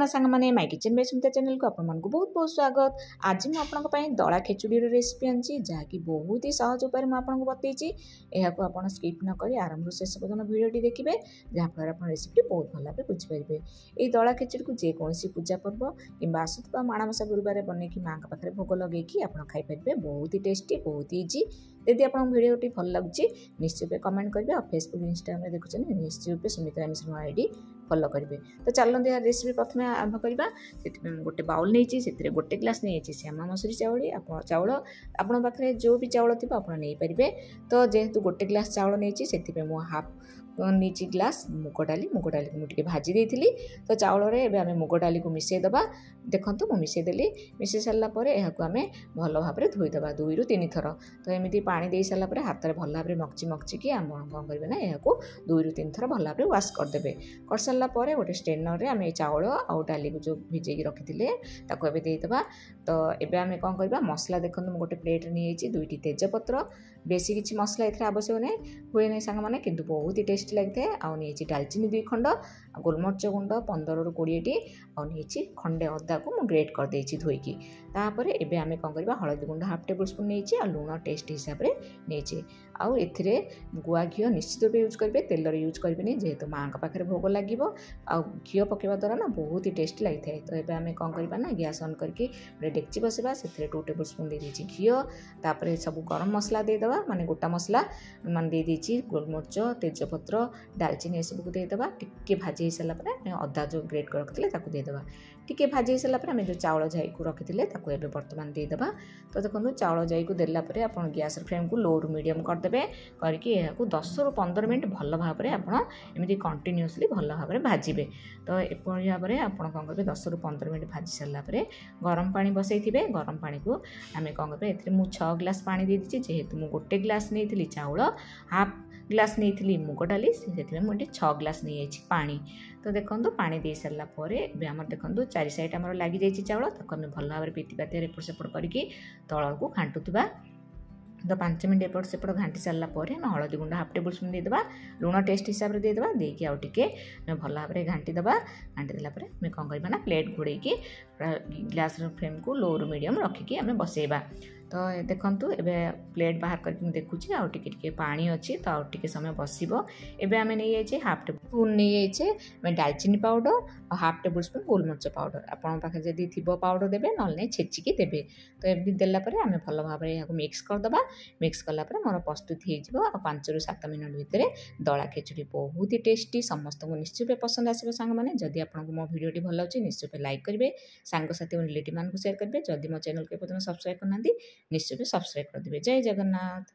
Jagannath song मैंने my kitchen by Sumita channel को आपको बहुत बहुत स्वागत। आज मुझे आपंपाई दला खेचुड़ीर रेसिपी आनी जहाँकि बहुत ही सहज उपाय मुझे आपको बतई। यहाँ आप स्किप नक आरंभ शेष पर्यटन भिडियोटी देखिए जहाँफल आप रेसिपी बहुत भल भाव बुझीपारे। ये दला खेचुड़ी को जेकोसी पूजा पर्व कि आसुवा माणवसा गुरुवार बनईकि माँ पाखे भोग लगे आप खाईपारे। बहुत ही टेस्टी बहुत ही इजी। यदि आप भिडियोटी भल लगुच निश्चय कमेंट करेंगे और फेसबुक इंस्टाग्राम देखुं निश्चय सुमित्रा मिश्र आईडी फॉलो करेंगे। तो चलते यार रेसिपी प्रथम आरंभ करवा। गोटे बाउल नहीं गोटे ग्लास नहीं श्यामा मसूरी चाउल आपण पाखे जो भी चाउल थी आप नहीं पारे। तो जेहेतु गोटे ग्लास चाउल नहीं से मुझे हाफ नहीं ग्लास मुग डाली को मुझे भाजी देती। तो चाउल आम मुग डाली को मिसेदबा। देखो मुझे मिसेदेली मिसे सारापर यह आम भल भाव धोईदबा 2 ରୁ 3 थर। तो एमती पानी दे सारापर हाथ में भल भाव मक्ची मक्चिकी आम कौन करेंगे ना यह 2 ରୁ 3 थर भल भाव वाश करदे। कर सारापर गोटे स्ट्रेनर आम चाउल आउ डाली को जो भिजेकी रखी देदेबा। तो ये आम कौन करवा मसला देखो मुझे गोटे प्लेट नहीं 2टी तेजपत्र बेसी किसी मसला ये आवश्यक नहीं हुए नहीं सांग मैंने किंतु बहुत ही टेस्टी लगी है। आउ नहीं डालचीनी 2 खंड गोलमरिच गुंड 15 ରୁ 20टी आउ नहीं खंडे अदा को मुझे ग्रेट करदे धोईकी। तापर एबे आमे कौन करवा हलदी गुंड हाफ टेबल स्पून नहीं आ लुण टेस्ट हिसाब से नहीं आउ एथिरे गुआ घी निश्चित रूप यूज करेंगे तेलर यूज करेंगे जेहेतु माँ पाखे भोग लगे घी पकेवा द्वारा ना बहुत ही टेस्टी लगी है। तो ये आम कौन करवा ना गैस ऑन करके डेक्ची बसवा से 2 टेबल स्पून दे घी तापर सब गरम मसला देदेबा माने गोटा मसला मान दे गोलमरिच तेजपत्र डालचीनी ये सबको देदेबा। टिके भाजी सारापर अदा जो ग्रेट कर रखते देदेबा। टिके भाजी सारापर आम जो चाउल जाई को रखी बर्तमान देदेबा। तो देखो चाउल जाई को देलापर आप गैस फ्लेम को लो रु मीडियम करदे करके 10 ରୁ 15 मिनट भल भाव एमती कंटिन्यूअसली भल भाव भाजबे। तो एपरी भाव में आप कौन करेंगे 10 ରୁ 15 मिनट भाजी सारापर गरम पानी बसई थे। गरम पानी को आम कौन करेंगे ए 6 ग्लास पानी दे दीजिए जेहेतु मुझे गोटे ग्लास नहीं चाउल हाफ ग्लास नहीं मुग डाली से मुझे 6 ग्लास नहीं पानी। तो देखो पानी दे सारापर आम देखो 4 साइड आम लग जाइए चाउल ताको आम भल भाव पीटी पाती एपट सेपट करके तल को घाटुवा। तो 5 मिनट एपट सेपट घाटी सारापर आम हलदी गुंड हाफ टेबल स्पून देदेबा लुण टेस्ट हिसाब से देदेबा देकी आउ टिके भल भाव घाटी देबा। घाटी देलापर आम कौन करवा ना प्लेट घोड़ेकी ग्लास फ्लेम को लो रु मीडियम रखिकी आम बसैबा। तो देखंतु एबे प्लेट बाहर करके देखुची आउ टिके पानी अच्छी तो आउ टिके समय बसिबो। एबे आमे नहीं जाइए हाफ टेबल स्पून नहीं जाइए डालचीनी पाउडर और हाफ टेबल स्पून गोलमरिच पाउडर आपन पाखे जदी थिबो पाउडर देबे नल नहीं छेचिकी देबे। तो एबे देला परे आमे भल भाव यहाँ मिक्स करदबा। मिक्स कला परे मोर प्रस्तुत हो 5 ରୁ 7 मिनट भितर दला खेचुड़ी बहुत ही टेस्टी समस्त को निश्चय पसंद आसो। सांग मैंने जदि आपको मो भिडियोटी भल लगे निश्चय लाइक करेंगे सांगसाथी और रिलेटिव मान को शेयर करेंगे। जदि मो चैनल के प्रथम सब्सक्राइब करना निश्चय सब्सक्राइब कर देवे। जय जगन्नाथ।